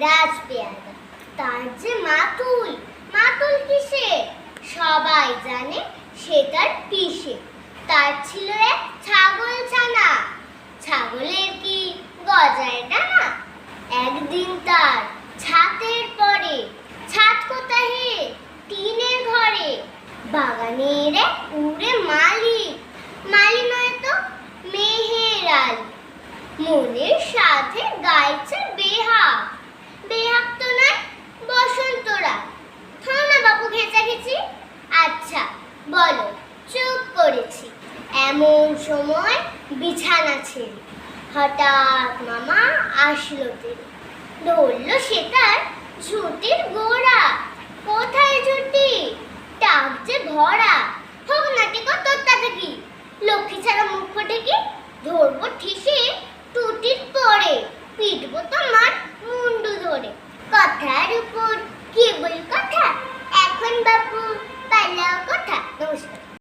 রাজপেয়াদা। তার যে মাতুল, মাতুল কিসে সবাই জানে, সে তার পিসে। তার ছিল এক ছাগল ছানা, ছাগলের কি গজায় ডানা? একদিন তার ছাতের পরে, ছাদ কোথায় হে? টিনের ঘরে। বাগানের এক উড়ে মালি, মালি নয় তো মেহেরাল, মনের সাথে গাইছে বেহাগ, বেহাগ তো নয় বসন্তরা। থো না বাপু ঘেঁচাঘেঁচি, আচ্ছা বলো, চুপ করেছি। এমন সময় বিছানা ছেড়ে হঠাৎ মামা আসলো তেরে, ধরলো সে তার ঝুঁটির গোড়া। কোথায় ঝুঁটি? টাক যে ভরা। হোক নাকি কত তাতে কি, লক্ষ্মী ছাড়া মুখ ফোটে কি? ধরবো ঠিসে টুটির পরে।